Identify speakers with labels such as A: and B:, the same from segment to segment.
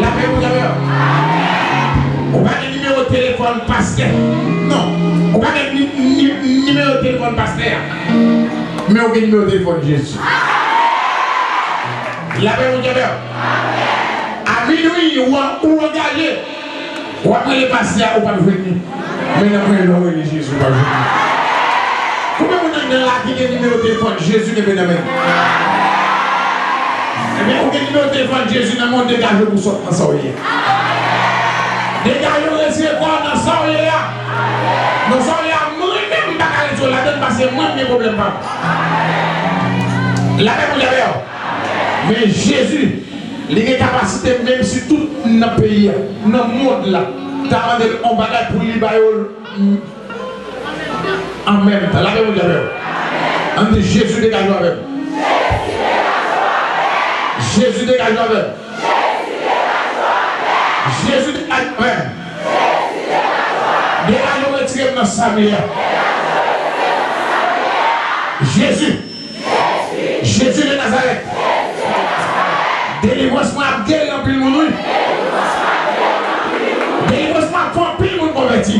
A: La paix vous avez. On va un numéro de téléphone pasteur. Non. On va un numéro de téléphone pasteur. Mais on a un numéro de téléphone Jésus. La paix vous avez. À minuit, ou engagé. Ou après les pasteurs, ou pas venir. Mais après le Jésus va venir. Combien vous avez là qui a un numéro de téléphone Jésus n'est pas là. Mais vous avez un numéro de téléphone Jésus dans le monde dégagé pour sortir dans ça. Dégagez le récit quoi dans ça. Dans ça, moi-même, je ne vais pas parce que moi, mes problèmes pas. La même vous avez. Mais Jésus, il a une capacité, même si tout le pays, dans le monde là, on va pour lui en même temps. La même vous avez. On dit Jésus dégage avec. Jésus dégage avec. Jésus dégage avec. Dégage retiré dans Samaria. Jésus. Jésus de Nazareth. Délivrance-moi à guérir en pile moun. Délivrance-moi pour pile moun converti.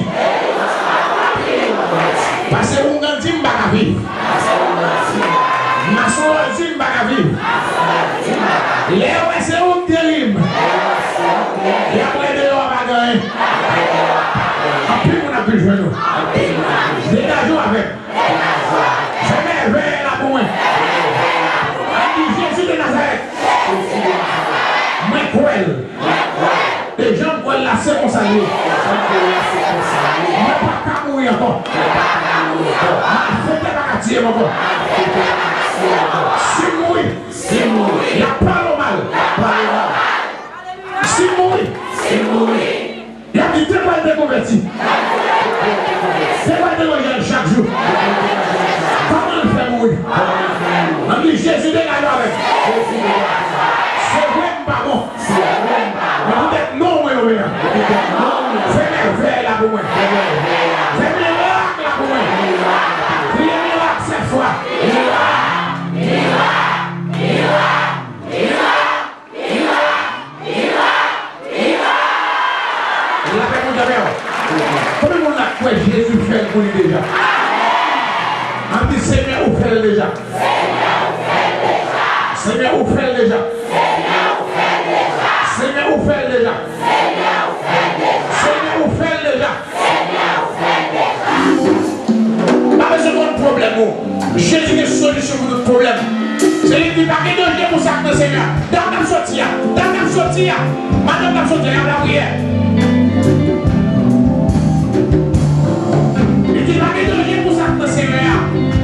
A: Parce que vous n'avez pas vivre. Ma soeur dit pas vivre. Les c'est un délire. Et après de l'eau va gagner. En plus on a pu jouer nous. Dégageons avec. Je mets vers la boue. Jésus de Nazareth. Moi cruel. Les gens cruel là c'est mon salut. Mais pas qu'à mourir encore. Faites pas qu'à tirer encore. Si mourir. Il y a pas le mal. Si mourir. Il y a dit pas de converti. C'est pas de l'original chaque jour. Comment le faire mourir? On dit Jésus de la gloire. C'est vrai pas bon. Mais vous êtes non, moi, oui. Fais-le vers la boue. Fais-le miracle la boue. Priez miracle cette fois. Comment on a quoi Jésus fait pour lui déjà? On dit Seigneur, vous faites déjà. Seigneur, vous faites déjà. Seigneur, vous faites déjà. Seigneur, vous faites déjà. Pas besoin de problème. Jésus est solution pour notre problème. C'est lui qui va de Dieu pour ça, Seigneur. Dans la sortie, madame la sortie, la prière. Il dit, va de Dieu pour ça, Seigneur.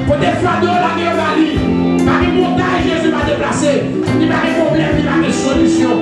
A: Pour des fois de la guerre valide. Par les montagnes, Jésus va déplacer. Il va des problèmes, il va des solutions.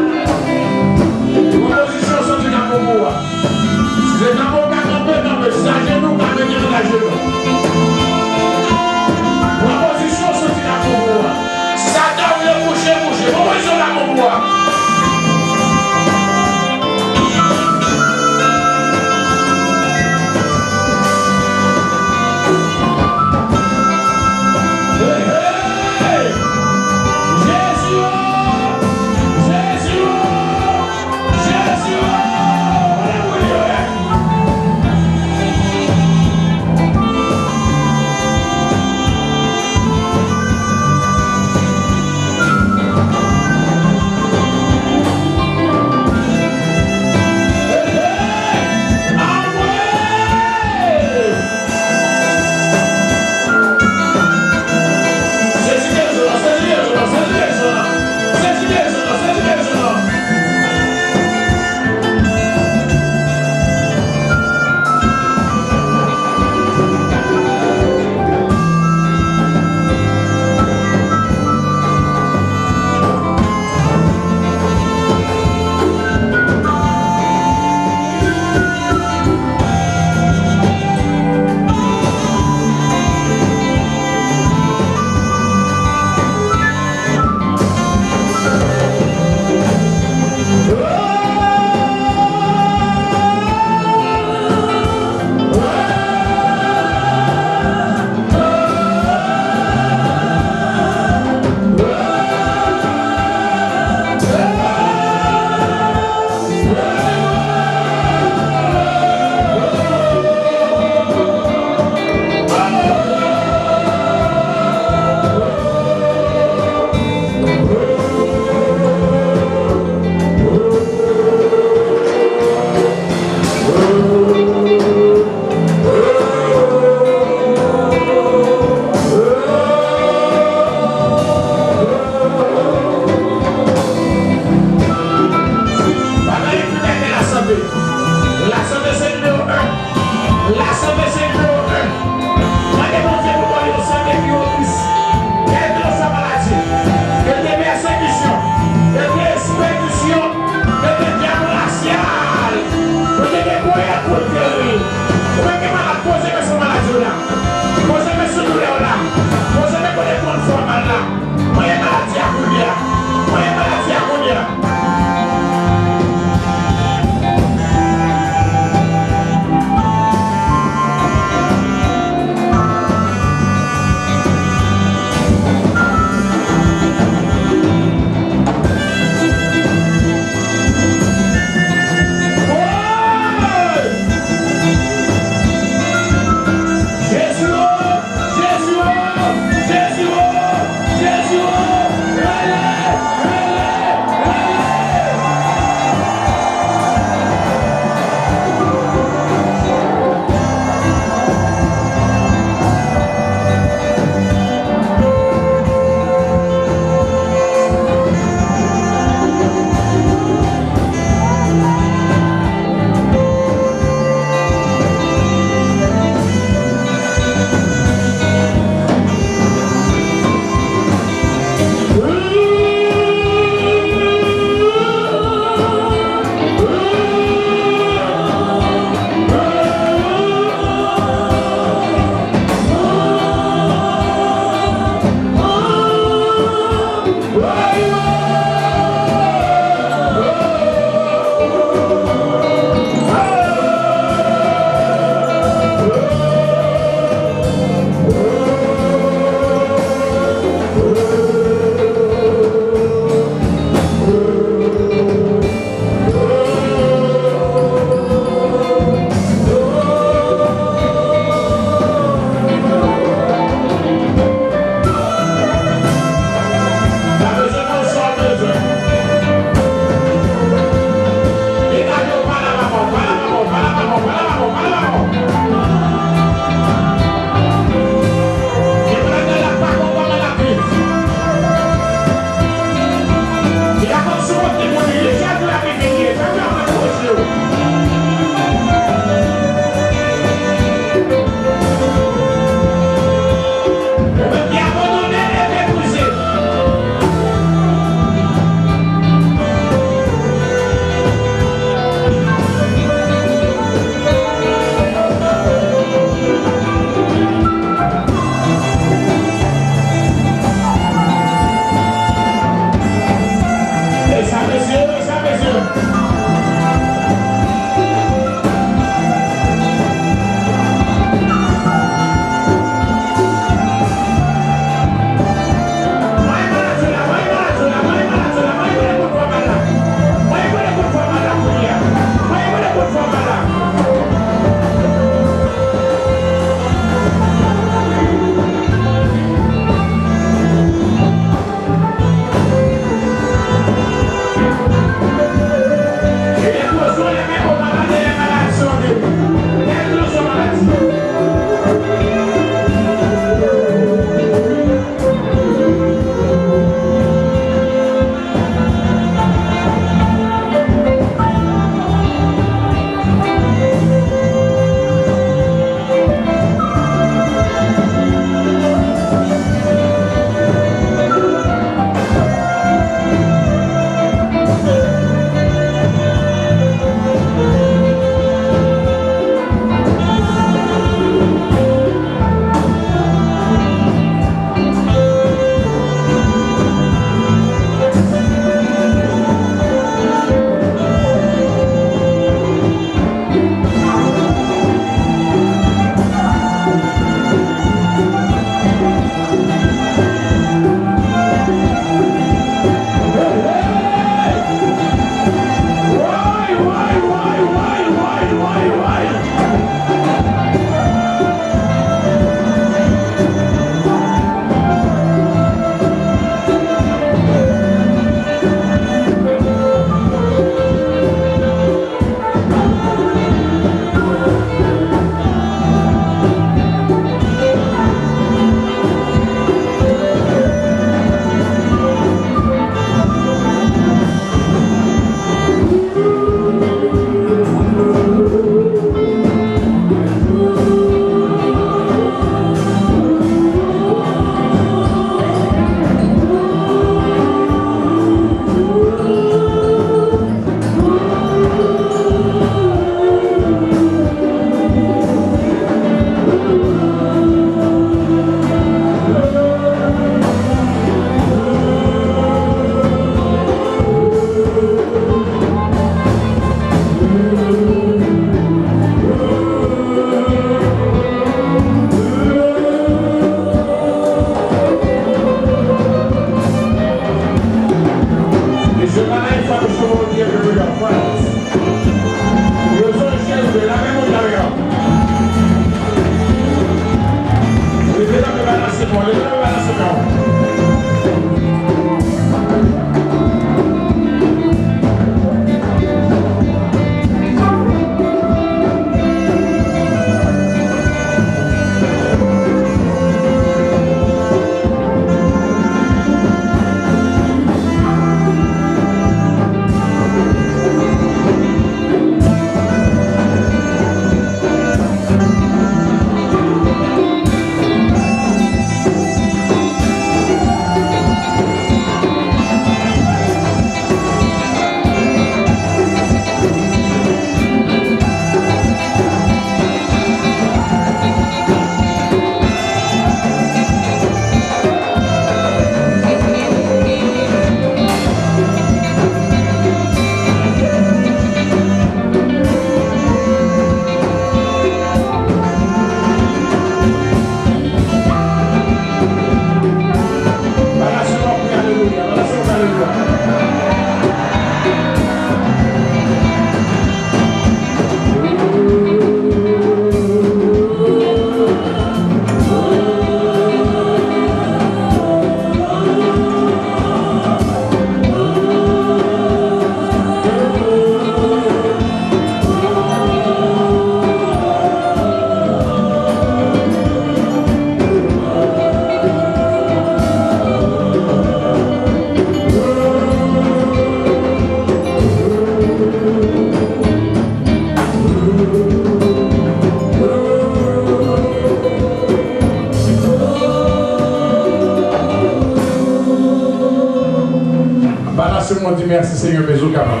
A: merci Seigneur, mais au capable.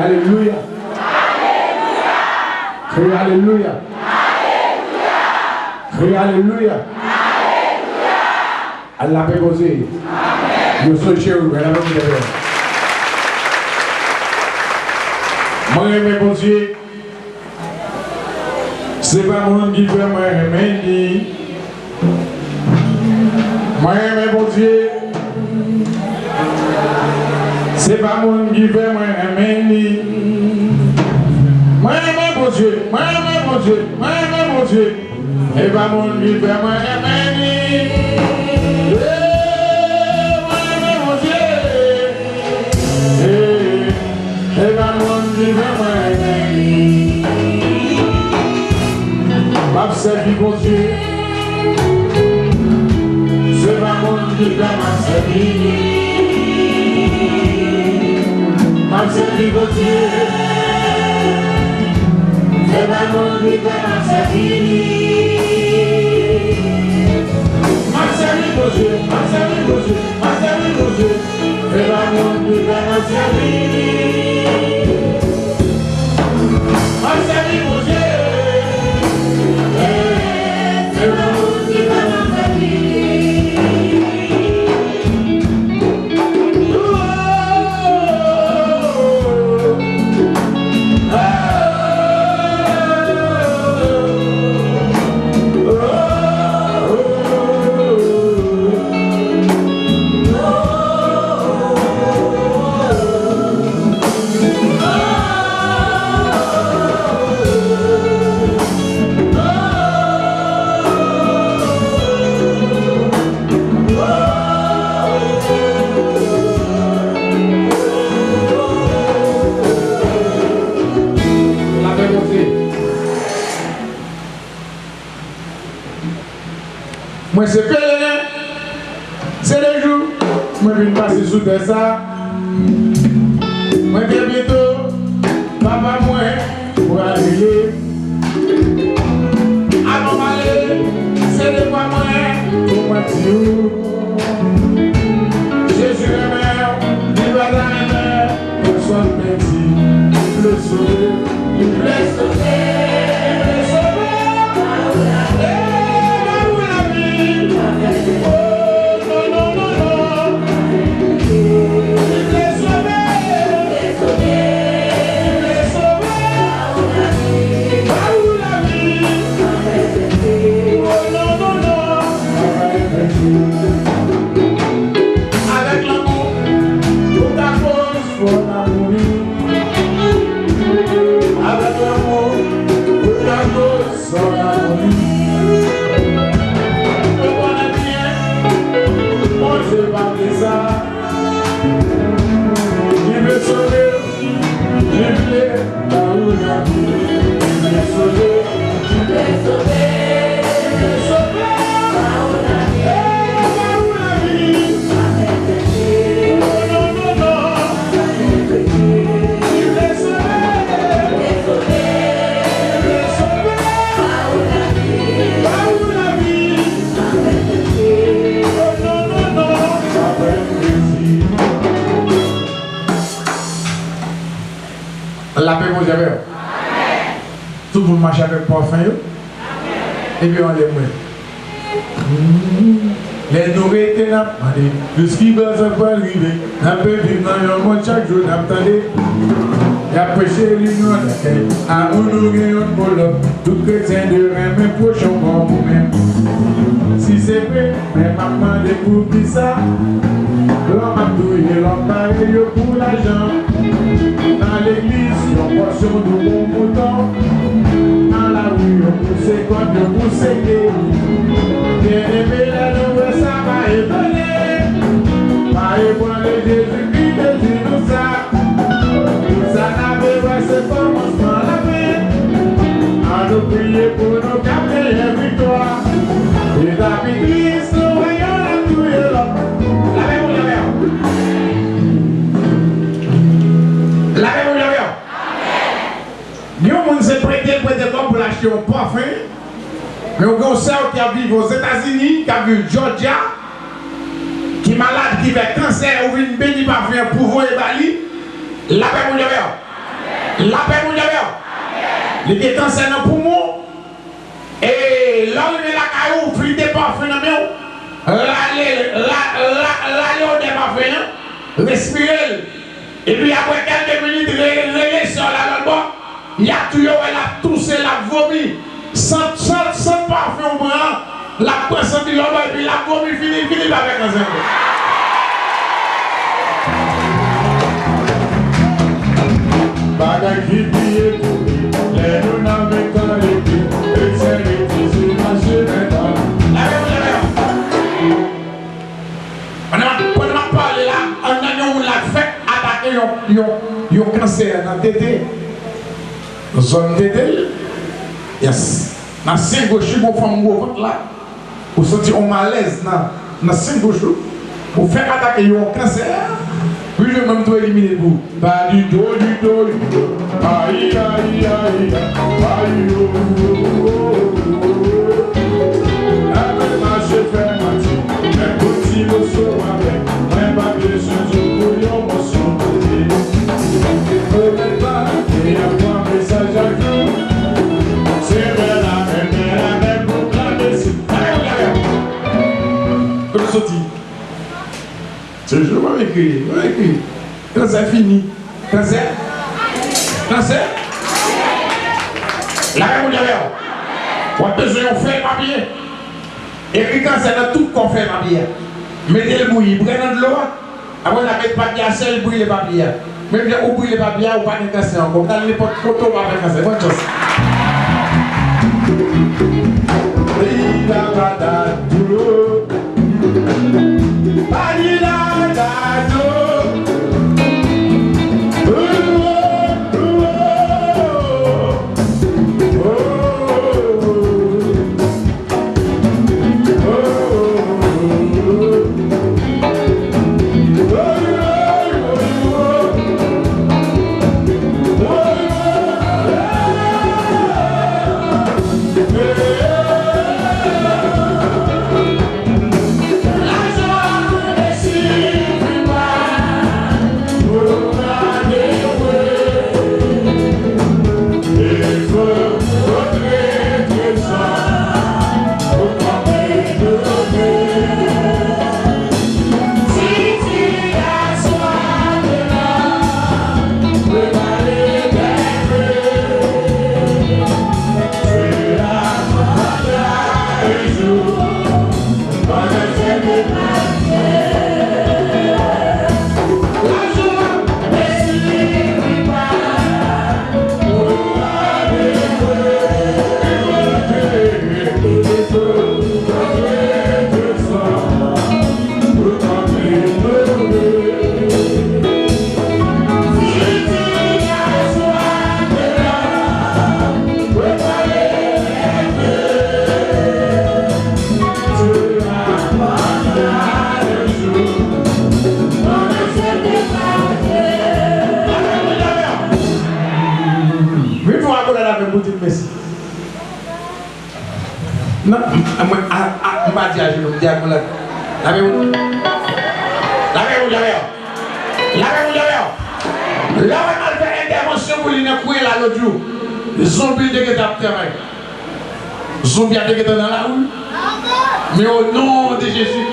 A: Alléluia. Crie Alléluia. Crie Alléluia. Elle l'a posé. Je suis chez vous. Elle a posé. Moi, je me dis, c'est pas mon qui fait moi aimer. Moi, je me dis, c'est pas mon qui fait moi aimer. Moi, mon Dieu, moi, mon Dieu, moi, mon Dieu. Et pas mon qui fait moi aimer. Moi, mon Dieu. Et pas mon qui fait moi aimer. Ma servie, mon Dieu. C'est pas mon qui fait ma servie. Ma servie, mon Dieu. C'est pas mon qui fait ma servie. Ma servie, mon Dieu. Ma servie, mon Dieu. Ma servie, mon Dieu. C'est pas mon qui fait ma servie. Ma servie, mon Dieu. C'est pas mon qui fait ma servie. Moi c'est pèlerin, c'est les jours, moi je viens passer sous terre ça. Moi bien bientôt, papa moi pour arriver. Avant d'aller, c'est les pas moi pour moi dire. Jésus est mère, il va dans les mers, pour son petit, le sauver, le sauver. La paix, mon Dieu. Tout le monde marche avec parfum. Et puis on les met. Les nourris étaient là. Le ski va arriver. On peut vivre dans le monde chaque jour. Il a prêché l'union d'accueil. À où nous gagnons pour l'homme. Tout chrétien de rien, mais prochain pour vous-même. Si c'est vrai, mais maman découvre ça. L'homme a douillé, l'homme pareil pour l'argent. Dans l'église, on portion de bon mouton. Dans la rue, on pousse comme de pousser. Bien aimé, la nouvelle, ça va étonner. Pareil pour le Jésus-Christ, dis-nous ça. Tout ça n'avait pas ce commencement la paix. À nous prier pour nos capter les victoires. acheté un parfum. Mais on a un sœur qui a vécu aux États-Unis, qui a vu Georgia, qui est malade, qui fait cancer, ou une béni parfum pour vous et Bali. La paix pour la paix pour il était cancer dans le poumon. Et là, il est là, caillou, pris des parfums dans le main. L'aller au des parfums, respirer. Et puis après quelques minutes, relais sur la bas, il y a tout, il a toussé, la vomi. Sans parfum au bras, la pression de l'homme, et puis la vomi finit avec un zéro.
B: Bagay qui brille pour lui, les deux n'avaient qu'à l'épi, et c'est les petits sur ma chemin.
A: On a parlé là, on a fait attaquer un cancer dans le tété. Zone tété. Yes. Dans 5 gauches, vous faites un là. Vous sentez un malaise dans 5 gauches. Vous faites attaquer un cancer. Puis je vais même tout éliminer vous.
B: Pas du tout. Aïe, aïe, aïe, aïe, oh, oh, oh. Avec ma chef et ma team, mes petits le sont avec, mes baguettes sont au bouillon, mon son côté. Ne me pas, et à moi, message à vous. C'est la même pour clandestine.
A: Comme ça dit. C'est je vais écrire. Quand c'est fini. Cancer. La même on a besoin de faire papier. Et puis quand c'est dans tout qu'on fait papier. Mettez le bouilli, prenez de l'eau. Après la mettre papier à sel, brûler le papier. Même si vous brûlez le papier, vous pas de cancer encore. Dans n'importe photo, vous avez cancer. Bonne chance. Non, je pas dire à genoux, je dis à la lavez-vous. Lavez-vous, là, on a fait intervention pour lui courir là l'autre jour. Les zombies de guet à terrain. Zombies à guet dans la rue. Mais au nom de Jésus,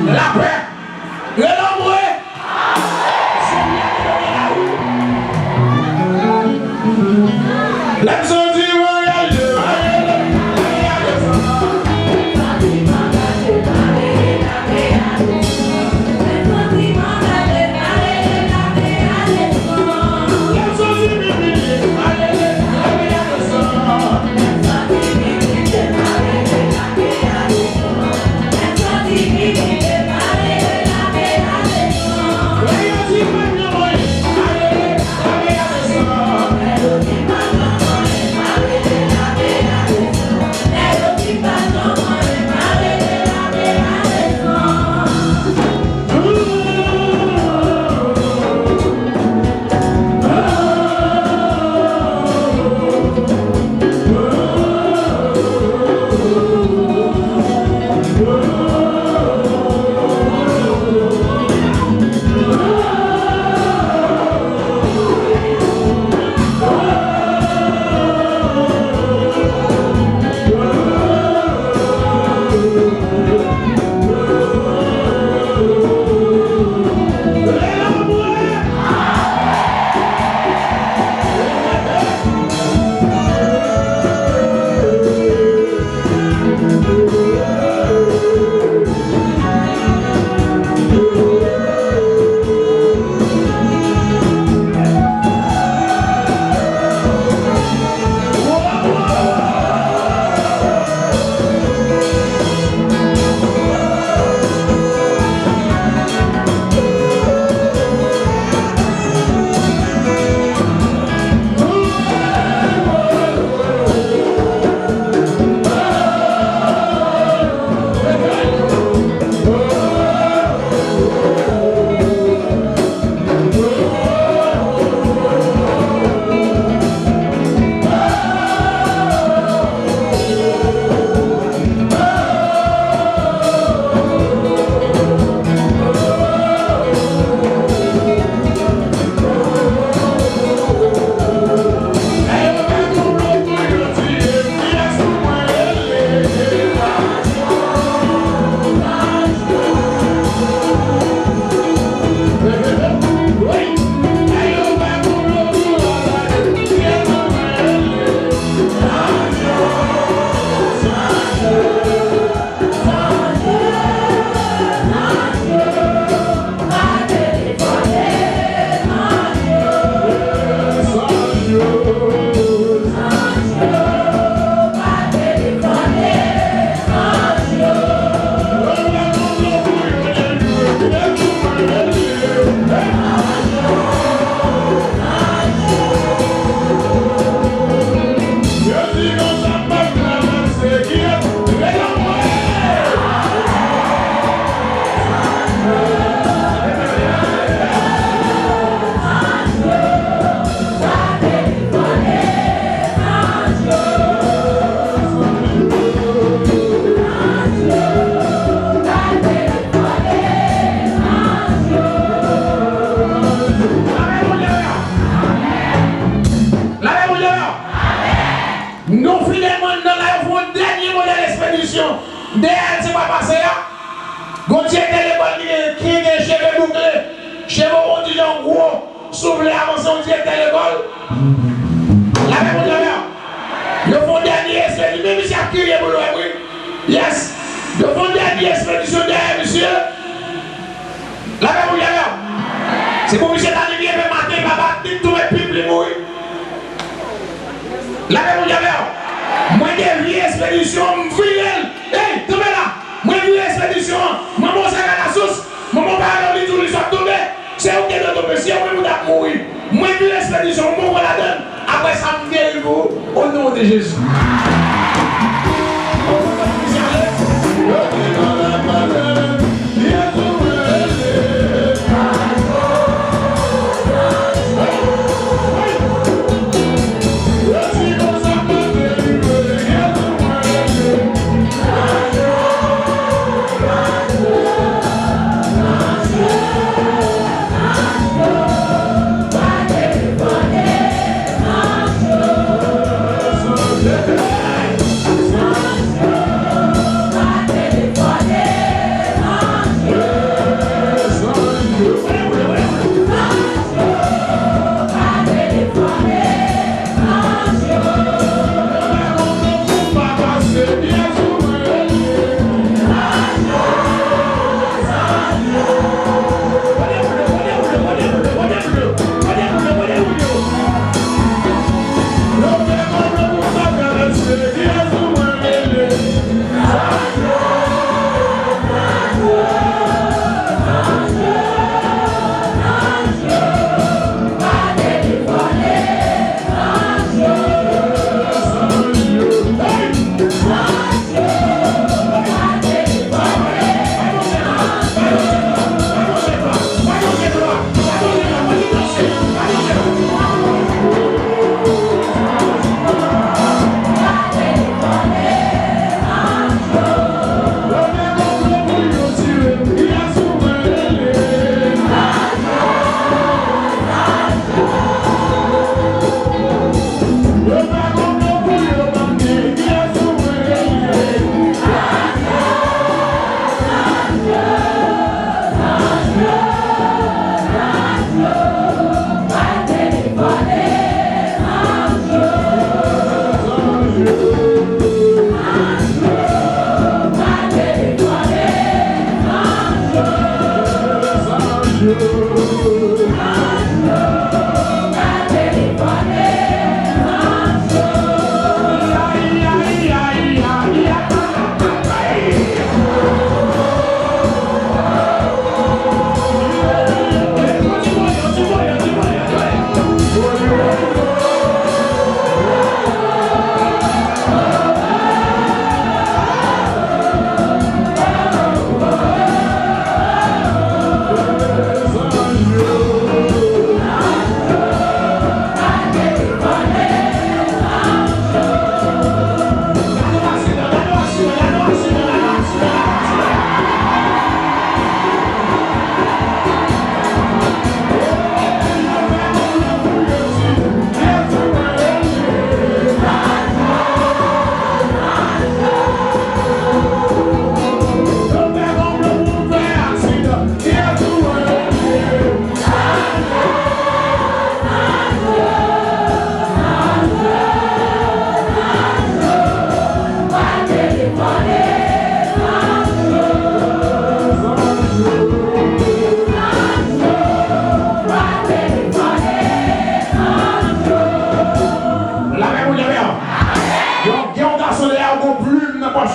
A: la paix, le nombre. Let's go.
C: Let's go.
A: Derrière, c'est pas passé. Gauthier était l'école qui est cheveux bouclés, cheveux ondulants gros, soufflé avancé, on dit était l'école. La même chose. Le fond dernier expédition, même si il y a pour le oui. Yes. Le fond dernier expédition derrière, monsieur. La même chose. C'est pour monsieur d'arriver le matin, papa, tout le peuple mourir. La même chose. Moi, j'ai vu l'expédition, hey, tombez là. Moi, j'ai vu l'expédition, maman, ça va la sauce, maman, va aller tout le soir tomber. C'est où qui est tombé, si on veut mourir. Moi, j'ai vu l'expédition, mon la donne. Après ça, me guérit vous, au nom de Jésus.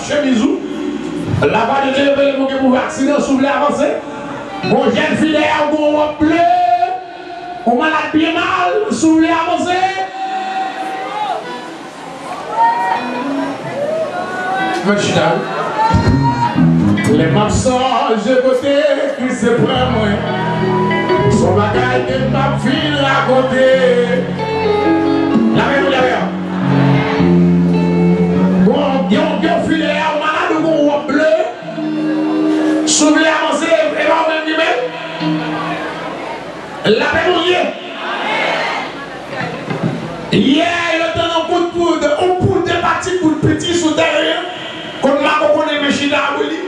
A: chemise. La-bas de Dieu, vous pour vacciner, si vous voulez avancer. Bon, jeune fille, vous avez bleu. On malade bien mal, si vous voulez avancer. Les mensonges de côté qui se prennent moi. Son bagage de ma fille raconter. La même bon, il y a un filet à malade ou un bleu. Si vous voulez avancer, et va même lui-même. La même hier, il a donné un coup de poudre, un poudre de parti pour le petit sous derrière. Comme ma connaît machine à rouler.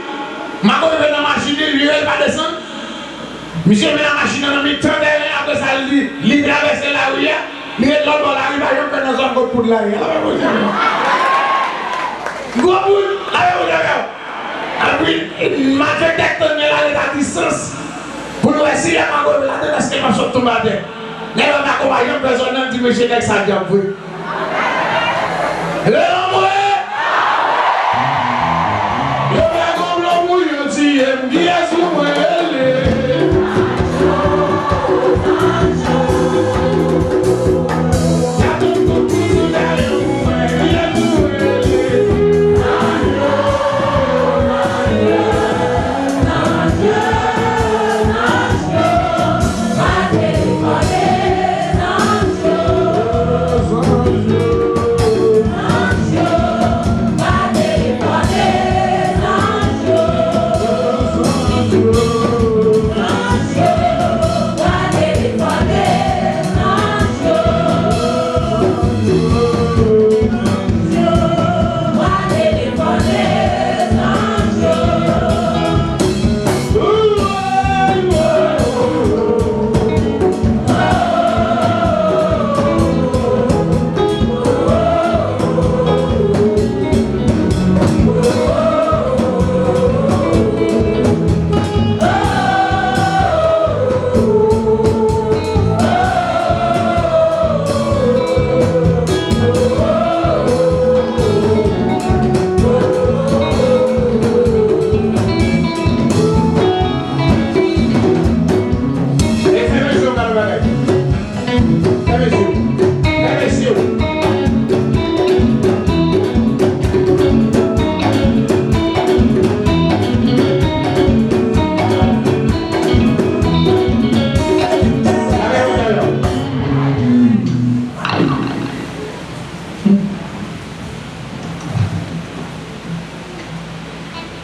A: Ma connaît dans la machine, lui, elle va descendre. Monsieur met la machine dans le temps derrière, après ça, il traverse la rue. Il est l'autre, là, il va y avoir un coup de poudre là. Gros poudre, là, et puis, ma détecteur est à distance. Pour nous essayer à ma gueule, là, est-ce que ma sorte tombe à terre? Là, on a accompagné une personne qui dit, monsieur, ça vient pour vous.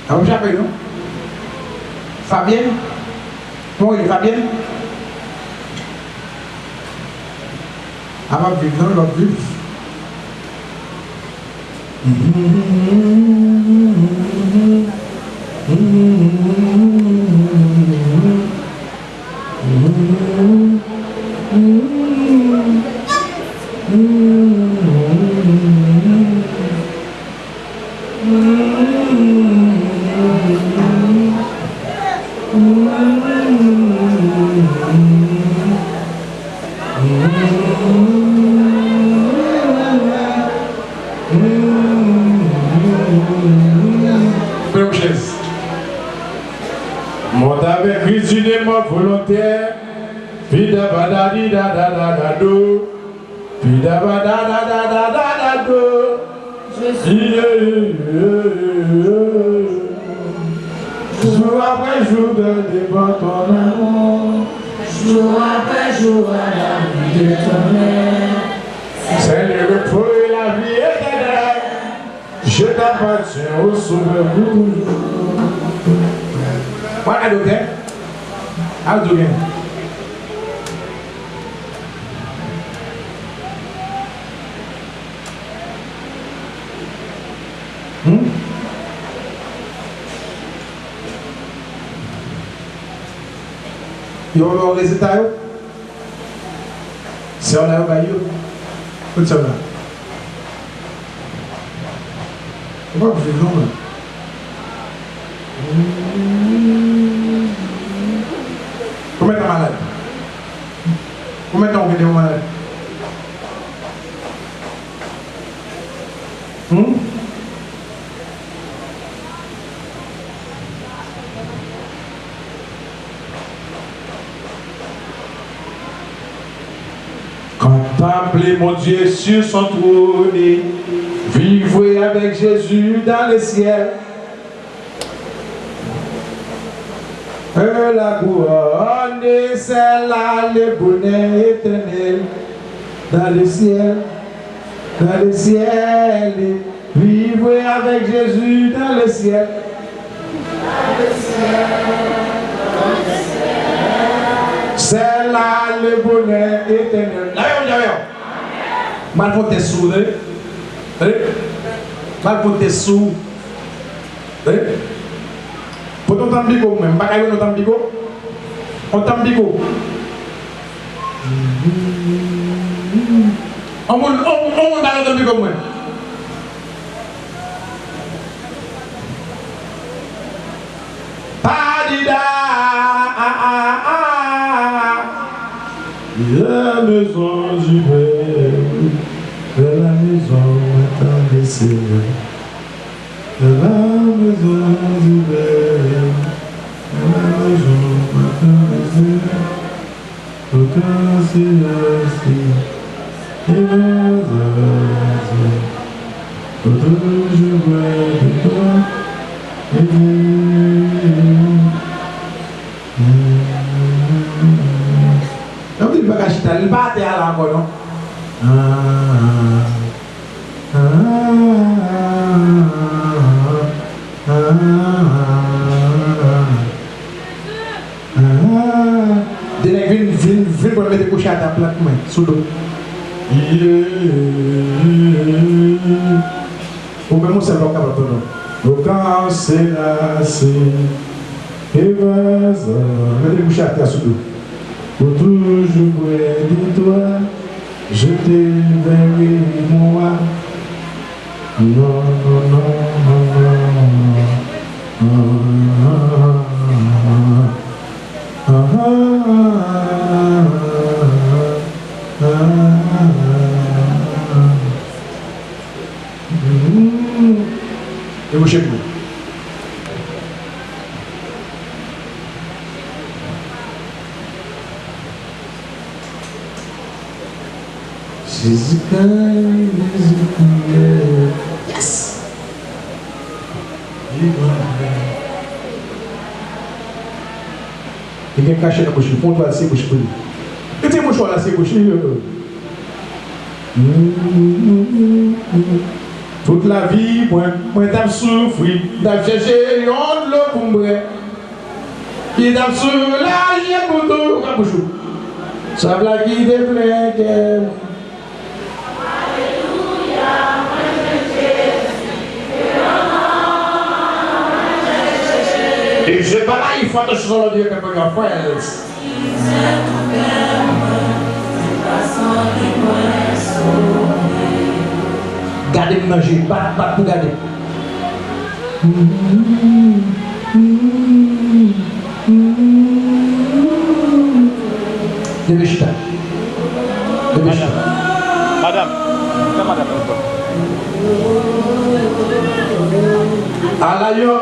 A: Vous appelez non? Fabienne? Comment il est Fabienne? Avant de vivre, non, l'autre vivre.
B: Monte avec résumement volontaire, pida badadi da da da da do, pida badada da da da da do. Jour après jour devant ton amour,
C: jour après jour à la vie de ton air.
B: c'est le repos et la vie éternelle. Je t'appartiens au sauveur pour toujours.
A: What I do there? I'll do again. Yo lo résultat yo? C'est on a eu baillot. Tout ça là. On va faire long là. Combien de temps malade? Combien de temps vous êtes malade?
B: Appelez mon Dieu sur son trône. Vivre avec Jésus dans le ciel. La couronne, celle-là, le bonheur éternel. Dans le ciel. Dans le ciel. Vivre avec Jésus dans le ciel. C'est là le bonheur éternel. Mal pour tes sous, mal pour tes sous. Pour ton tambico, même pas qu'on tambico. On tambico. On dans le tambico, même. Padida, la maison du Père, la maison dans le ciel, la maison du Père, la maison dans le ciel, aucun silence, et je vois de toi, non, il va cacher ta libaté à la encore, non? Vem pour mettre coucher à ta place, sous l'eau. Ou même c'est le cas de ton nom. Au camp, c'est là, c'est. Et vas-y, mettez coucher à ta sous l'eau. Pour toujours près de toi, je te verrai moi. Non, non, non, et vous chez vous. Yes. Il y a un cachet dans la bouche, il faut que tu bouche pour lui. Et tu es mouchoir là, c'est bouche. Toute la vie, moi t'ai souffert, t'ai cherché une l'eau pour moi. Qui t'a soulagé pour tout, la bouche. Ça va qui te plaît. Et je ne sais pas là, il faut que je sois Dieu que mon enfant est. Gardez le manger, pas pour garder. Deve chita.
D: Madame, c'est madame.
B: Alayo,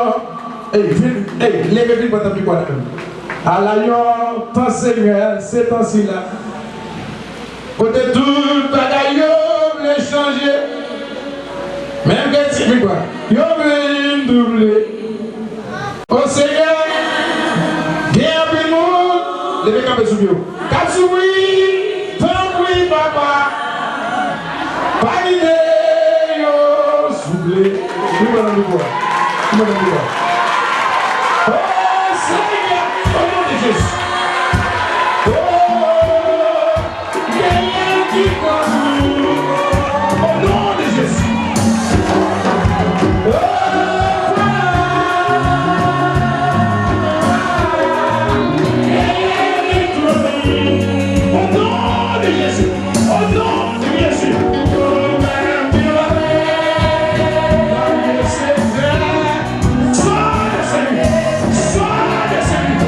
B: levez-vous pour t'appeler quoi? Alayo, ton Seigneur, c'est temps-ci là. Côté tout, bagaille, les changer. Même que tu quoi? Yo veut doubler. Au Seigneur, viens après nous. Levez campé sous bio. Katsoui, tant papa. Pas d'idée, yo, soufflé. Nous allons nous voir. Nous allons nous voir. Oh Seigneur, au nom de Jésus. Oh, Seigneur qui conduit. Au nom de Jésus. Sois de celui,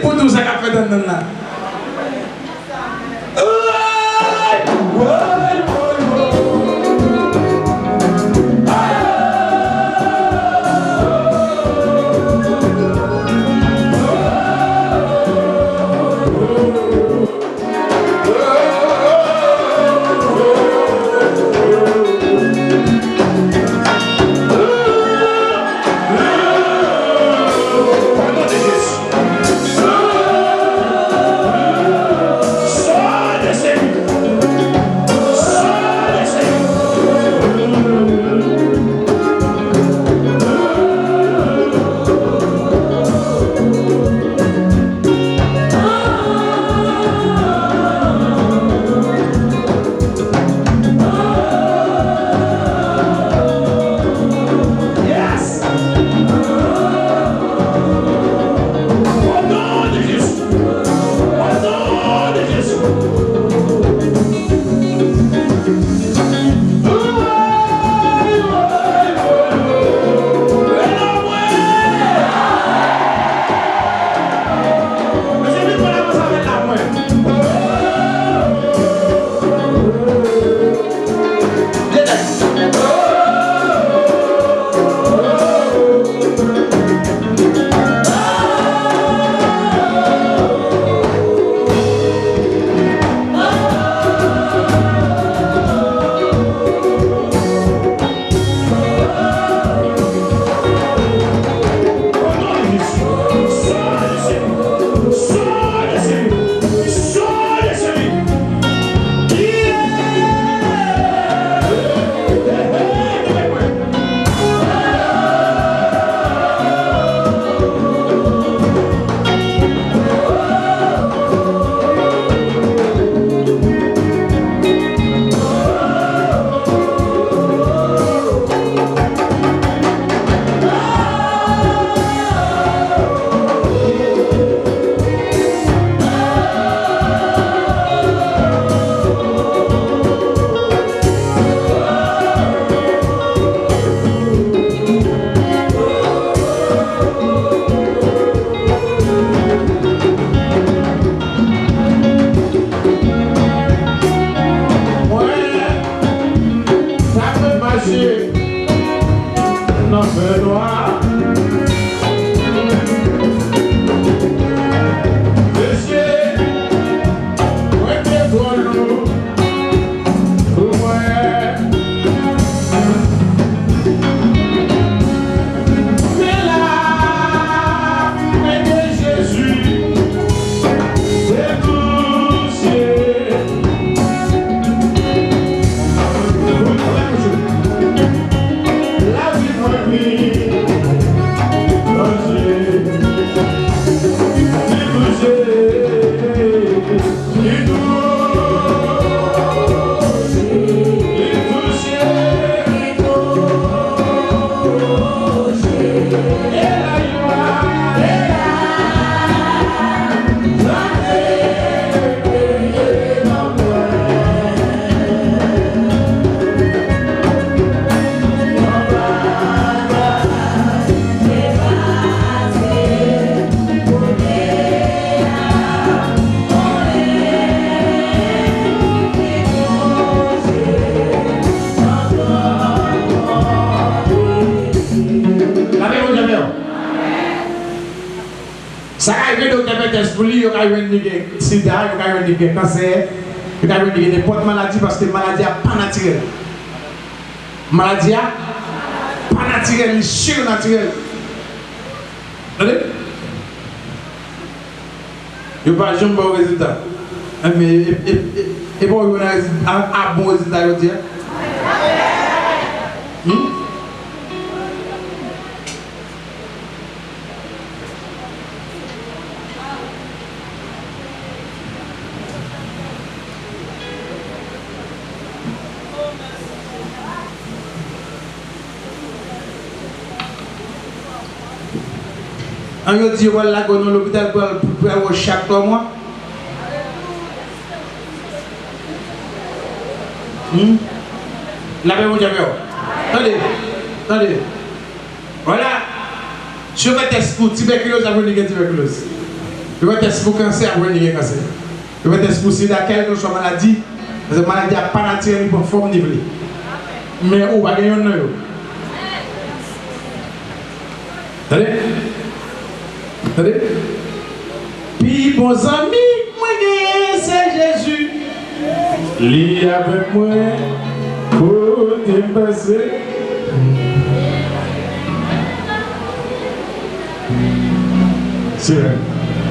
B: pour tout ça qu'a fait dans le là.
A: Ça arrive donc diabète pour lui, il y a un sida, il y a un cancer, il y a des potes maladies parce que maladie n'est pas naturelle. Maladie n'est pas naturelle, elle est surnaturelle. Vous voyez? Il n'y a pas de bon résultat. Et bon, il y a un bon résultat, je veux dire. On a dit voilà qu'on a l'hôpital pour chaque 3 mois. La même chose. Attendez. Voilà. Je vais tester pour tuberculose, ça veut dire tuberculose.
B: Je vais tester pour cancer, vous voyez cancer. Je vais tester pour sida, quelle que soit maladie. Parce que la maladie n'a pas naturelle pour forme nivelée. Mais on va gagner un œil. Attendez. Attendez. Puis, bons amis, moi, c'est Jésus. Lis avec moi, côté passé. C'est vrai.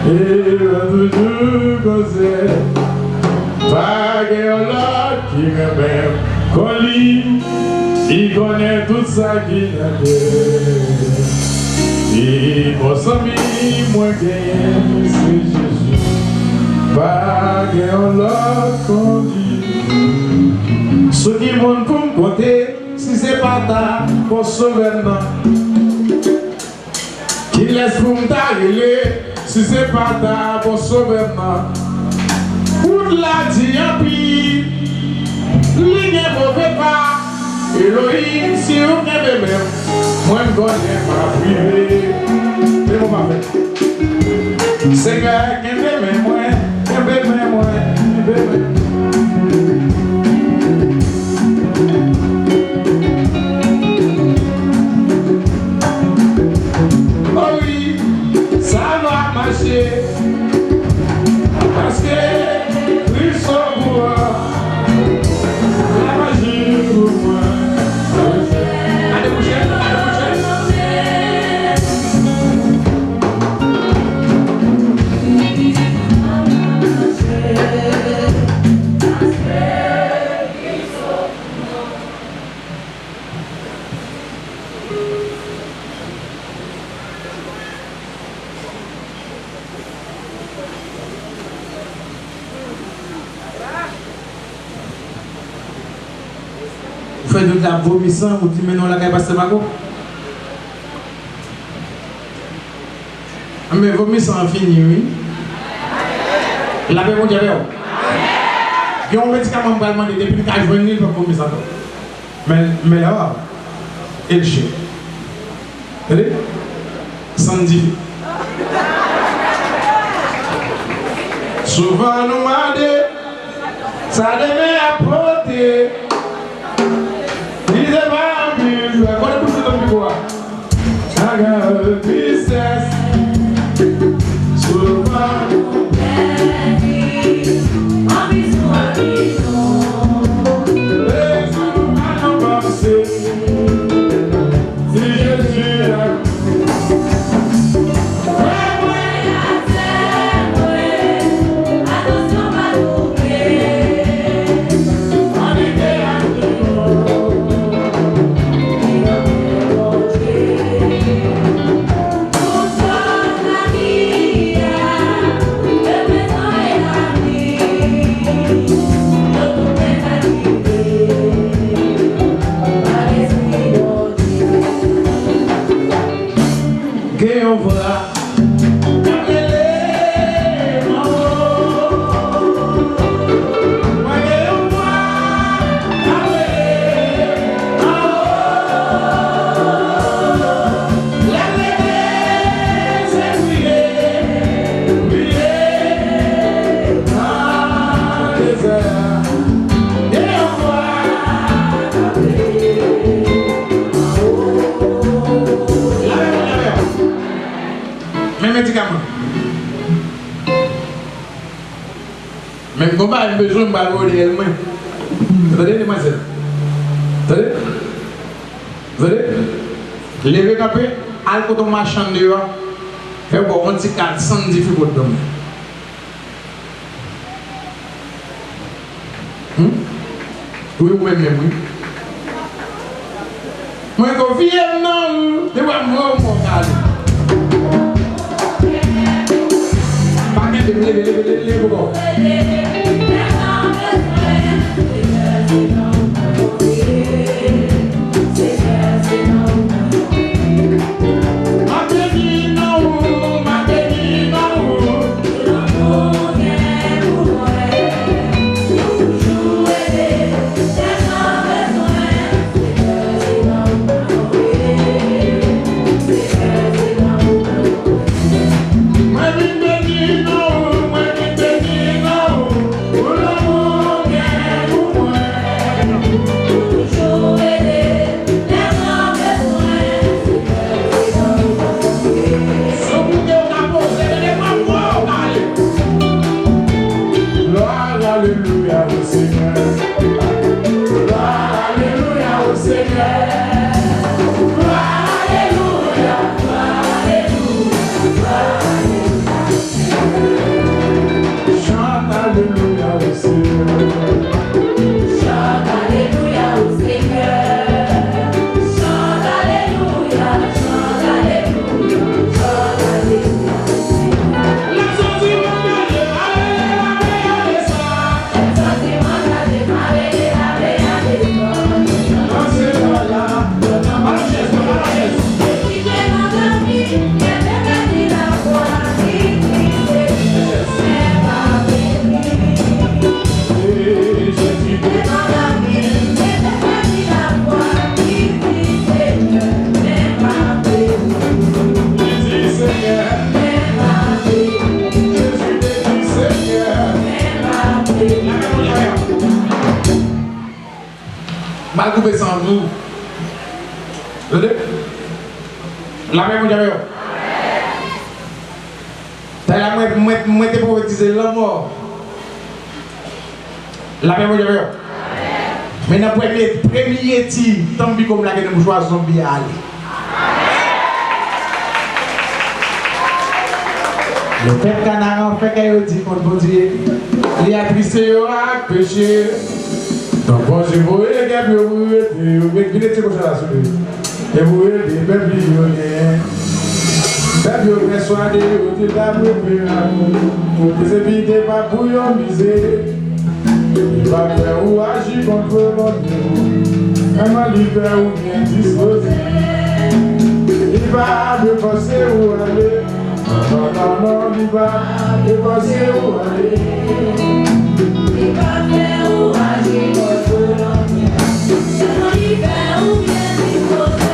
B: Et va toujours causer. Pas de l'autre qui me met. Qu'on lit, il connaît tout ça qui n'a et mon ami, moi gagne, c'est Jésus. Pas de l'autre qu'on dit. Ceux qui vont pour me compter, si c'est pas ta pour sauver non. Qui laisse pour me tailler, si c'est pas ta pour sauver non. Pour la diapie, ligne mauvais pas. Elohim, si on aime même, moi je connais ma privée. C'est mon parfait. C'est gars qui aime moi, qui aime moi, qui aime. Oh oui, ça va marcher. Parce que ils sont pour moi. La magie pour moi. Vous faites de la vomissant, vous dites mais non, la caille passe Mago. Mais vomissant fini, oui. La paix, mon Dieu, il y a un médicament qui va demander depuis qu'il a joué pour vomir. Mais là, il chie. Vous voyez? Sandy. Souvent, nous m'a dit, ça devait apporter. Il est pas un peu, je vais connaître tout ce que quoi. I got a business. Souvent, même combat, il a besoin de ballon réellement. Vous avez des demoiselles. Vous avez? Vous avez? Levez capé, al côté marchand dehors, fait bon, on dit 410 filles pour dormir. Oui, ou même, oui. Moi, je suis non, je vais me regarder. Pas de lever. Mal coupé sans vous. La même mon Dieu. T'as la moi te prophétiser la mort. La même mon Dieu. Mais dans le premier tir, tant pis comme la que nous choisissons bien aller. Le peuple canard fait qu'il dit contre Dieu. Il a trissé à péché. Donc, bon, je vous ai dit, vous êtes comme ça. Et vous êtes des peuples millionnaires. Peuple millionnaire, soit des hôtels d'amour, vous évitez pas pour y miser. Il va faire ou agir contre votre Dieu. Un mal libère ou bien disposé. Il va me forcer où aller. Non, il va me forcer où aller.
C: Il va faire ou agir contre votre Dieu. Un mal libère ou bien disposé.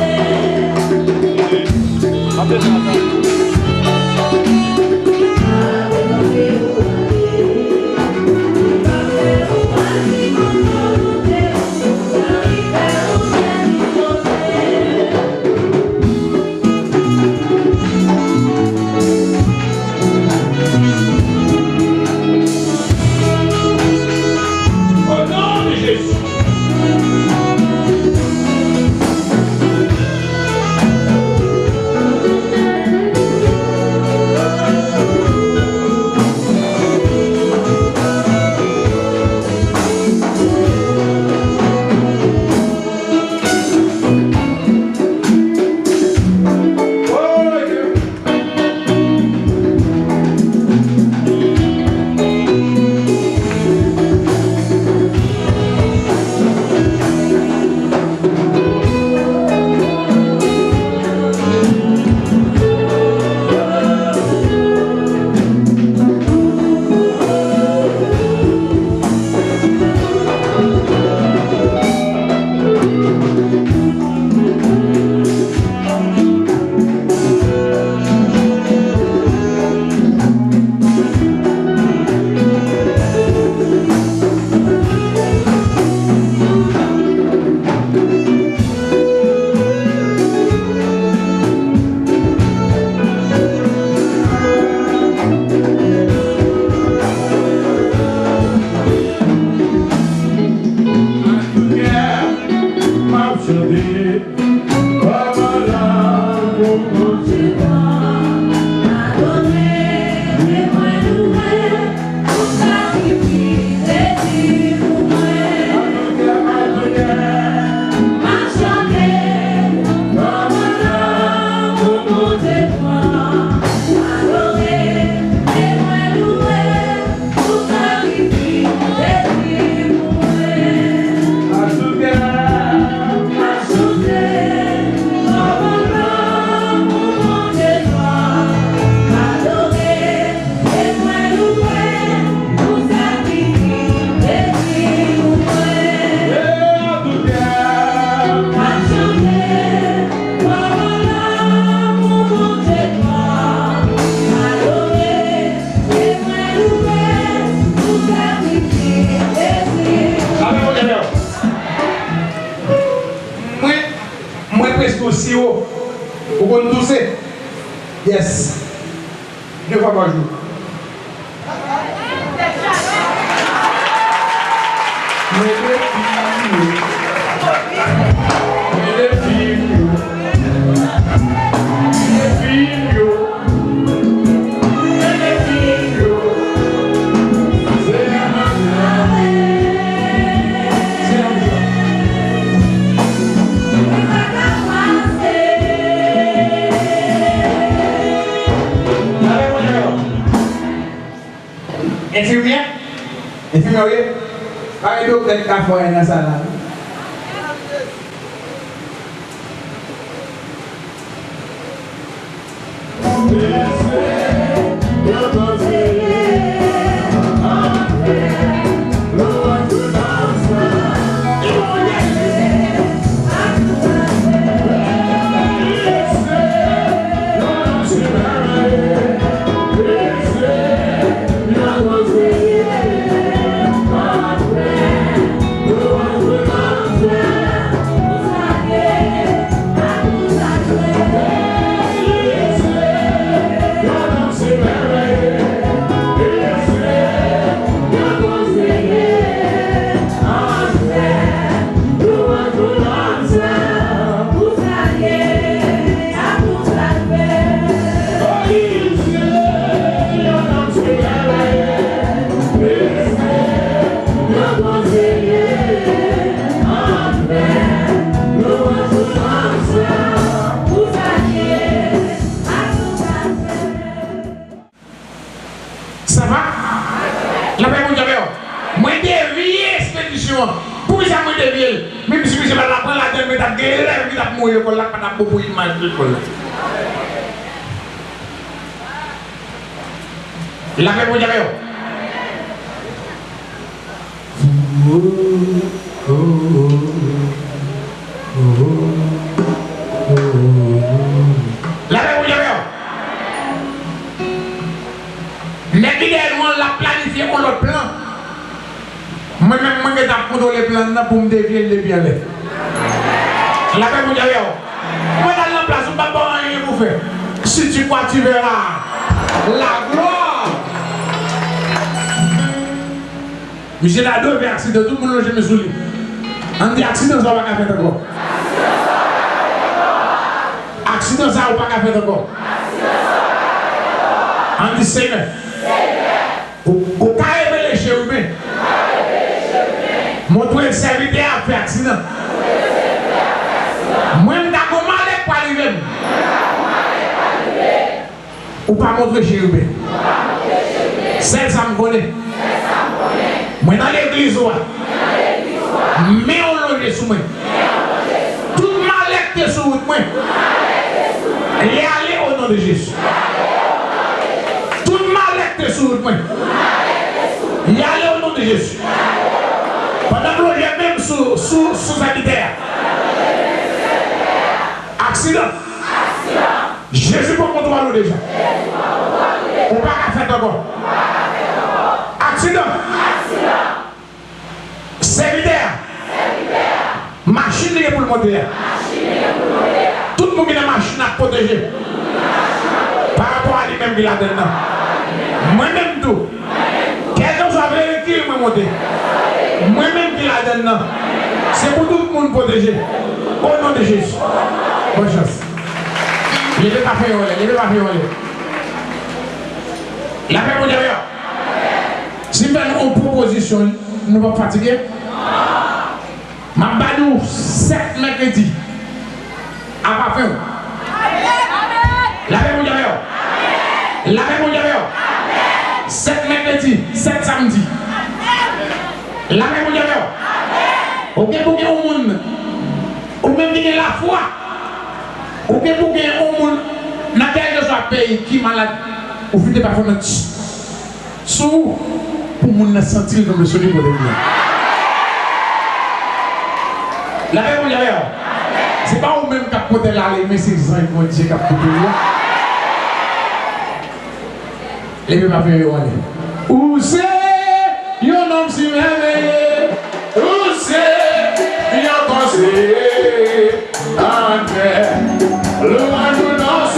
B: Yes. 2 fois par jour.
A: Infirmier, allez donc peut-être qu'à faire dans ça là.
C: Yeah.
A: La paix pour Dieu. Moi, dévié expédition. Pour ça, moi, dévié. Même si je vais la prendre la tête, mais t'as gueulé, mais t'as mouillé, pour la pas beaucoup d'image de l'école. La paix pour Dieu. La paix pour Dieu. Les leaders la planifié pour l'autre plan. Moi-même, je vais prendre les plans pour me dévier le bien. La paix pour Dieu. Moi, dans la place, je ne vais pas rien pour faire. Si tu crois, tu verras la gloire. J'ai la deux accidents, tout le monde je me souligne. On dit accident, ça va pas faire encore. Accident, ça va pas faire encore. On dit Seigneur. Au cas où les chérubins. Montre le serviteur a fait accident. Moi, je n'ai pas mal pour arriver. Ou pas montrer chérubin. Celle ça me connaît. Moi dans l'église, mais on loge sous moi. Tout mal est sur moi. Et allez au nom de Jésus. Tout mal est sur moi. Et allez au nom de Jésus. Pendant que l'on même sous habitaire. Accident. Jésus pour contrôler déjà. On ne va pas faire encore. Accident. Serviteur. Machine pour le monter. Tout le monde a une machine à protéger. Par rapport à lui-même qui a dedans. Moi-même tout. Quelqu'un soit vérifié, moi monter. Moi-même qui a dedans. C'est pour tout le monde protéger. Au nom de Jésus. Bonne chance. Je ne vais pas faire voler. Je ne vais pas faire voler. La paix pour Dieu. Si nous avons une proposition, nous ne sommes pas fatigués. Je vais vous 7 mercredis. À pas faire. La paix pour Dieu. La paix pour Dieu. 7 mercredis, 7 samedi. La paix pour Dieu. Ou bien pour au monde. Ou même pour la foi. Ou bien pour au monde. Dans quel que soit le pays qui est malade. Ou bien pas faire notre sous pour nous sentir comme le soleil pour les miens. La paix pour Dieu. C'est pas vous-même qui avez là, mais c'est les gens qui vont dire qui ont là. Les gens qui ont aller. Où c'est un homme si merveilleux? Où c'est un conseiller? André, le roi danse.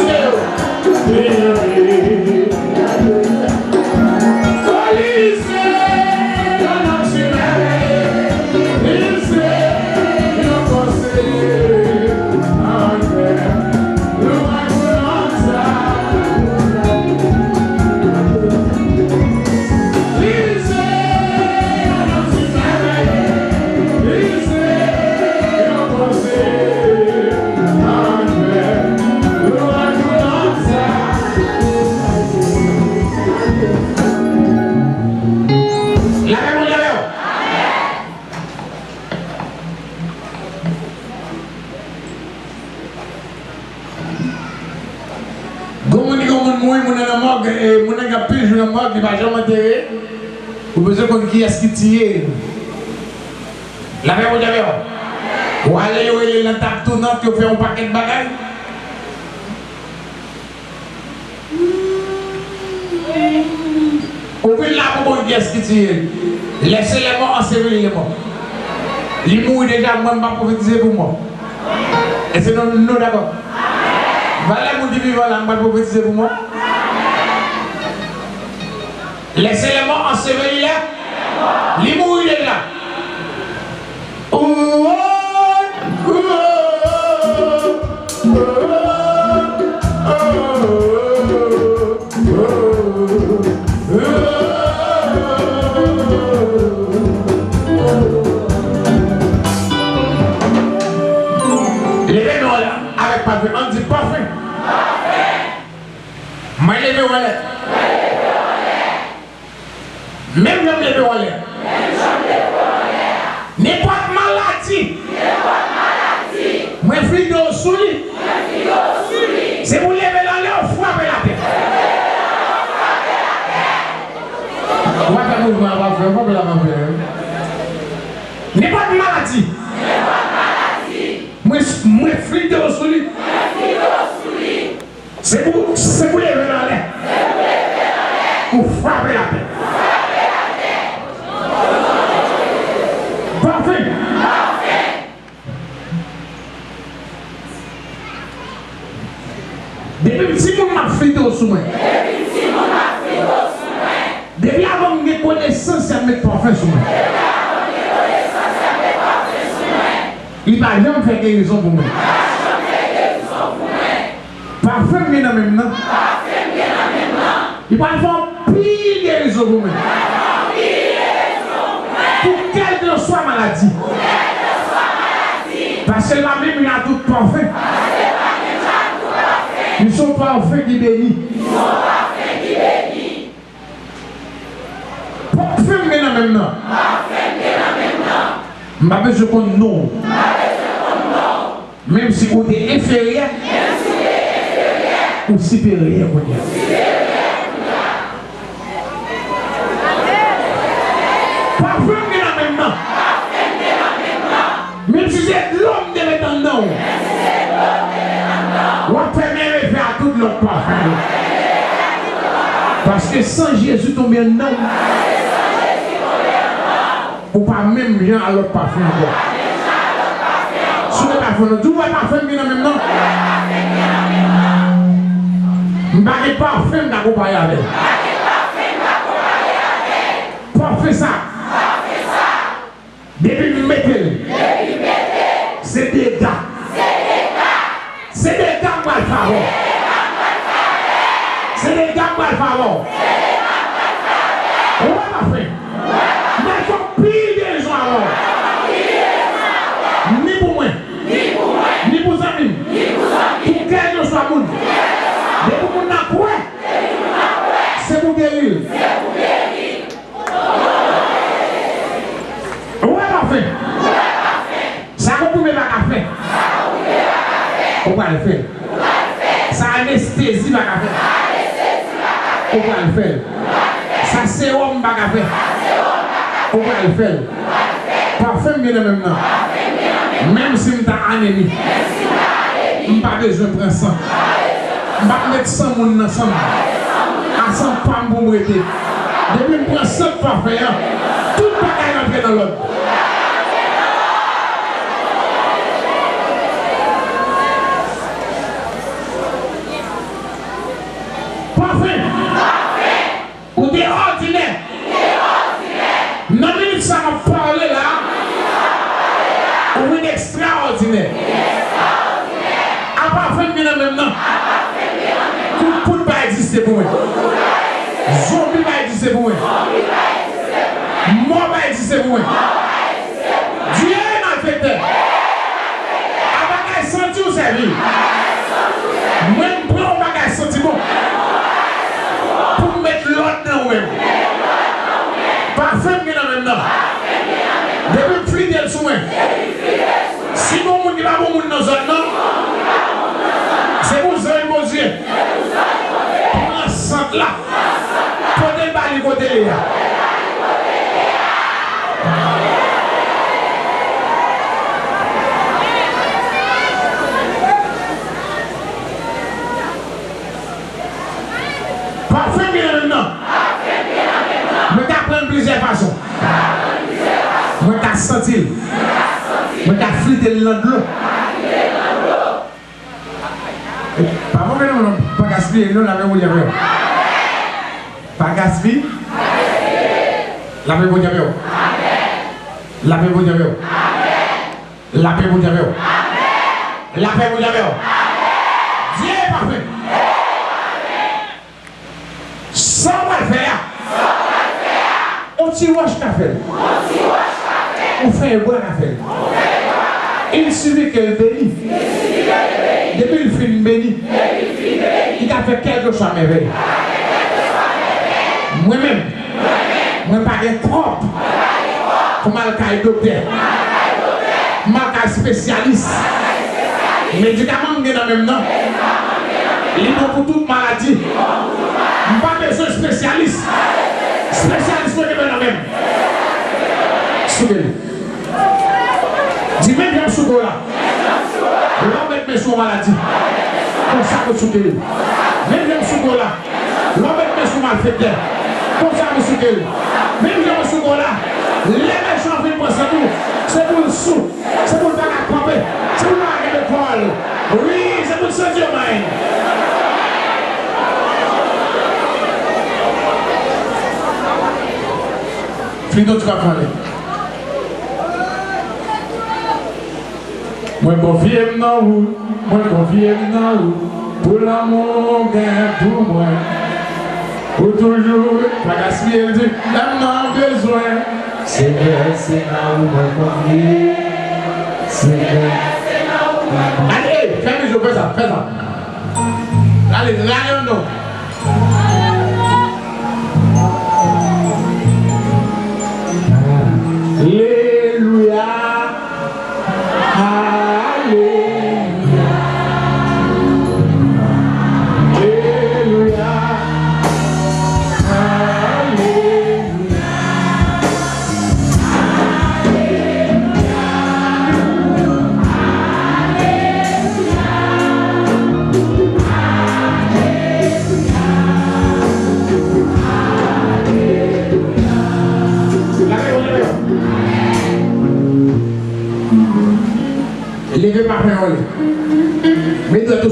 A: Qui va jamais enterrer, vous besoin de qui est-ce qui tire. La paix pour Dieu. Ou aller dans la table tournante qui fait un paquet de bagages. Ou bien là pour qui est-ce qui tire. Laissez les morts ensevelir les morts. Les morts déjà, moi je ne vais pas prophétiser pour moi. Et c'est nous d'accord. Voilà mon dit vivant là, je ne vais pas prophétiser pour moi. Laissez les morts ensevelir là. Les mourir là. Levez-nous là avec parfait. On dit parfait. Mais levez-vous là. Même j'aime les deux en l'air. N'importe maladie. Moi, flic de souli. C'est vous lever dans l'air, frapper la tête. On va faire mouvement, on va faire la main. N'importe maladie. Moi, flic de souli. C'est vous lever dans l'air. Pour frapper la tête. Parfait. Depuis si mon m'a fait au soin. Depuis avant de connaissance, ça met parfait sur moi. Il va jamais faire guérison pour moi. Parfait, mais dans même temps. Il va faire pire guérison pour moi. Pour quelle que soit maladie. Parce que la même, il y a tout parfait. Ils sont parfaits qui bénissent. Parfait, mais dans même temps. Je n'ai pas besoin de non. Même si vous êtes inférieur ou supérieur. Parfait, mais dans même temps. Même si c'est l'homme de l'étendard. On peut faire tout l'autre parfum. Parce que sans Jésus tomber non, ou pas même bien à l'autre parfum. Sur le parfum, tu vois parfum bien en même temps. Je ne vais pas parfum d'accompagner avec. Parfait ça. Depuis que je mets, c'est des gars. C'est des gars qui le favor. C'est des gars qui le favor. On va pas faire. Mais il faut pire des gens alors. Ni pour moi. Ni pour amis. Pour quel que soit le monde. Mais pour mon quoi? C'est pour guérir. On va pas faire. Ça ne peut pas faire. On va le faire. Ça anesthésie va faire. On va le faire. Ça sérum va faire. On va le faire. Parfum bien même temps. Même si je suis anémie. Je n'ai pas besoin de prendre sang. Je ne vais pas mettre 100 personnes ensemble. À 100 femmes pour me rester. Depuis que je prends 100 parfait, tout le monde est rentré dans l'autre. Ou des ordinaires. Non, mais ça m'a parlé là. Ou une extraordinaire. À part faire bien maintenant. Tout ne va pas exister pour moi. Zombie va exister pour moi. Mort va exister pour moi. Dieu est malfaiteur. À bagage senti ou servi. Moi, je prends un bagage senti bon. Pour mettre l'autre dans vous-même. Parfait, mais dans même temps. Depuis fidèle sous moi. Si mon monde n'est pas bon dans zone, c'est pour ça que mon Dieu. Pour la centre là. Pour ne pas les côtés là. Parfait, mais dans même temps. Je t'apprends plusieurs façons. Je t'ai senti. Je t'ai flitté le l'eau. Pas moi, mais pas gaspiller, non, la même vous avez. Pas gaspiller. La même vous avez. La même vous avez. La même vous avez. La même vous avez. Dieu est parfait. Sans le faire. On t'y wash café. On fait un bon café. Il suffit qu'elle bénisse. Depuis le film béni, il a fait quelque chose à merveille. Moi-même, moi pas pas de corps. Comment le docteur. Mal spécialiste. Médicaments qui sont dans le même nom. Ils sont pour toute maladie. Pas besoin de spécialiste. Spécialiste qui est dans le même. Souvez-vous. Dis même bien sous là. L'homme met mes sous maladie. Comme ça que souvez même bien sous là. L'homme met mes sous malfaiteur. Comme ça que souvez même bien sous là. Les méchants viennent pour ça tout. C'est pour le sou. C'est pour le bac à camper. C'est pour le bac à l'école. Oui, c'est pour le sentir main. Fido, tu vas parler.
B: Moi confie dans vous, moi confie dans vous, pour l'amour gain pour moi. Pour toujours, pas gaspiller du l'amour besoin.
E: C'est vrai, c'est là où moi confie. C'est vrai.
A: Allez, fais-moi, je fais ça, fais ça. Allez, là, non.
B: Alléluia. Alléluia. Alléluia. Alléluia.
A: Levez ma parole. Mettez tout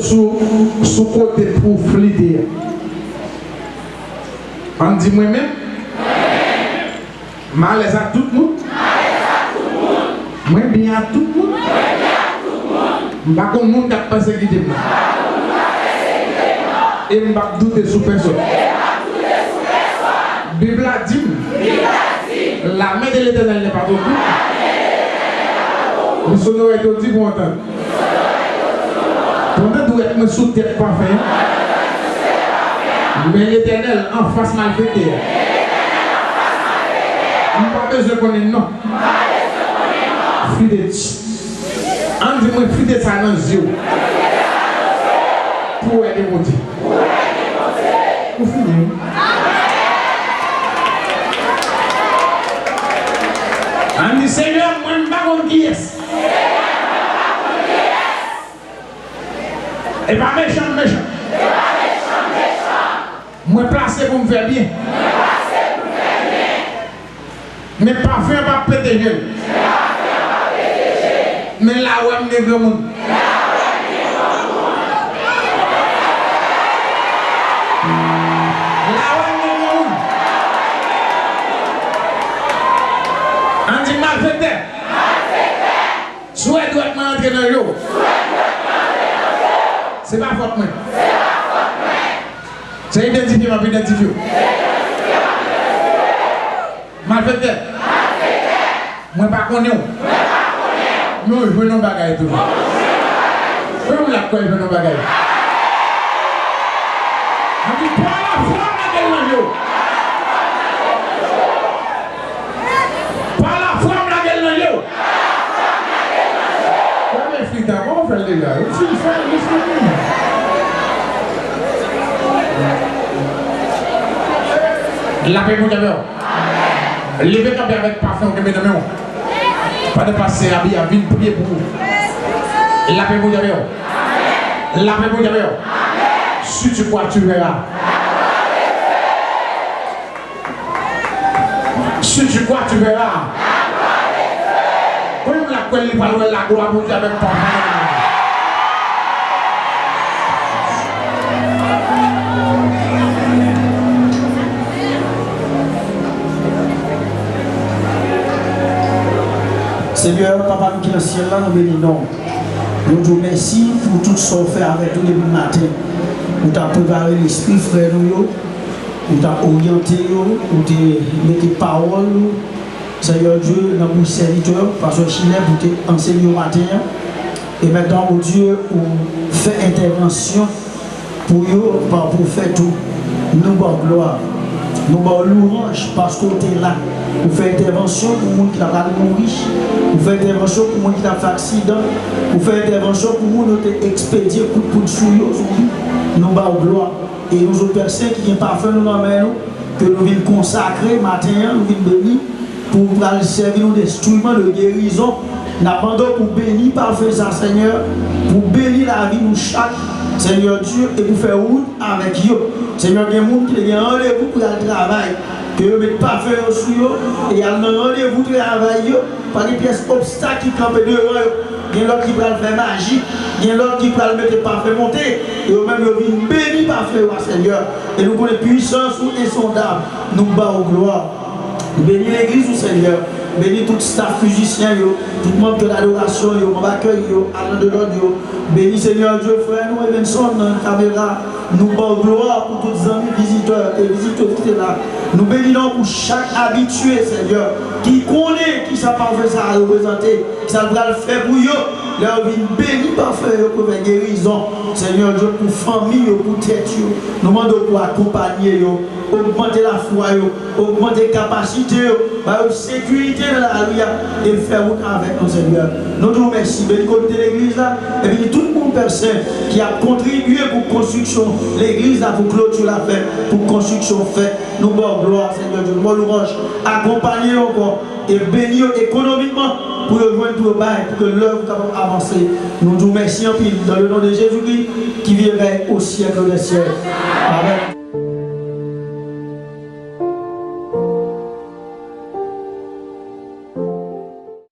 A: sous côté pour flitter. On dit moi-même. Mal à tout le monde. Moi bien à tout le monde. Je ne sais pas si monde a persécuté moi. Et je ne pas douter sur personne. La Bible a dit. La main de l'Éternel n'est pas debout. Nous sommes tous pour entendre. Pendant que nous sommes sous tête parfait, mais l'Éternel en face malfaiteur. Nous n'avons pas besoin de connaître non. Fidèle. On dit moi fidèle ça dans les yeux. Pour aider mon Dieu. Pour finir. On dit Seigneur, moi je ne sais pas qui est. Et pas méchant. Moi placé pour me faire bien. Mais parfum pas péter gueule. Mais là où est le monde. On dit malfaiteur. Soit doit m'entrer dans l'eau. C'est pas faute moi. C'est identifié, ma identifié. Malfaiteur. Moi pas connais. Non, je veux non bagaille tout. Comment la quoi je veux non bagaille. On dit pas la foi dans l'eau. Pas la foi dans l'eau. Comment fait d'abord faire les gars. La paix pour d'abord. Levez quand même avec parfum que mes amis. Pas de passer à vie à vie prier pour vous. La paix pour d'abord. La paix pour d'abord. Si tu crois, tu verras. Si tu crois, tu verras. Comme la colle, il va louer la gloire pour Dieu avec parfum.
E: Seigneur, Papa, nous qui est dans le ciel, là, nous bénissons. Nous te remercions pour tout ce qu'on fait avec nous depuis le matin. Nous t'avons préparé l'esprit, frère, nous t'avons orienté, nous t'avons mis tes paroles, Seigneur Dieu, dans nos serviteurs, parce que Chilien, pour t'enseigner au matin. Et maintenant, mon Dieu, on fait intervention pour eux, pour faire tout. Nous, bonne gloire. Nous avons louange parce qu'on est là. Vous faites intervention pour les gens qui ont mourir. Vous faites intervention pour les gens qui ont fait accident. Vous faites intervention pour les gens qui ont expédié pour de souillot. Nous avons gloire. Et nous autres personnes qui sont parfaits, nous nous que nous venons consacrer matin, nous venons bénir pour servir nous d'instruments de guérison. Nous avons pour bénir parfait ça, Seigneur, pour bénir la vie nous chaque. Seigneur Dieu, et pour faire route avec eux. Seigneur, il y a des gens qui ont rendez-vous pour le travail. Que vous ne mettez pas faire sur eux. Et il y a un rendez-vous pour travailler. Par des pièces obstacles qui campent devant eux. Il y a l'autre qui va faire magie. Il y a l'autre qui va le mettre parfait monter. Et eux-mêmes, ils viennent bénir parfait, Seigneur. Et nous connaissons puissance ou insondable. Nous battons gloire. Bénis l'église du Seigneur. Bénis tout staff musicien, tout le monde de l'adoration, mon accueil, Alain de l'audio. Bénis Seigneur Dieu, frère, nous, Evenson, dans la caméra. Nous bons gloire pour tous les amis visiteurs et visiteurs qui sont là. Nous bénissons pour chaque habitué, Seigneur, qui connaît, qui s'est parfait ça à représenter, qui ça va le faire pour eux. Leur vie bénie parfait pour faire guérison. Seigneur Dieu, pour famille, pour tête, nous demandons pour accompagner, augmenter la foi, augmenter la capacité, la sécurité de la vie et faire route avec nous, Seigneur. Nous nous remercions, béni comité de l'église là, et béni tout le monde personne qui a contribué pour construction l'église là, pour clôturer la fête, pour construction faite. Nous bon gloire, Seigneur Dieu, nous louange, accompagner encore et bénir économiquement pour rejoindre tout le bail, pour que l'œuvre puisse avancer. Nous nous remercions dans le nom de Jésus-Christ qui vivrait au siècle des siècles. Amen.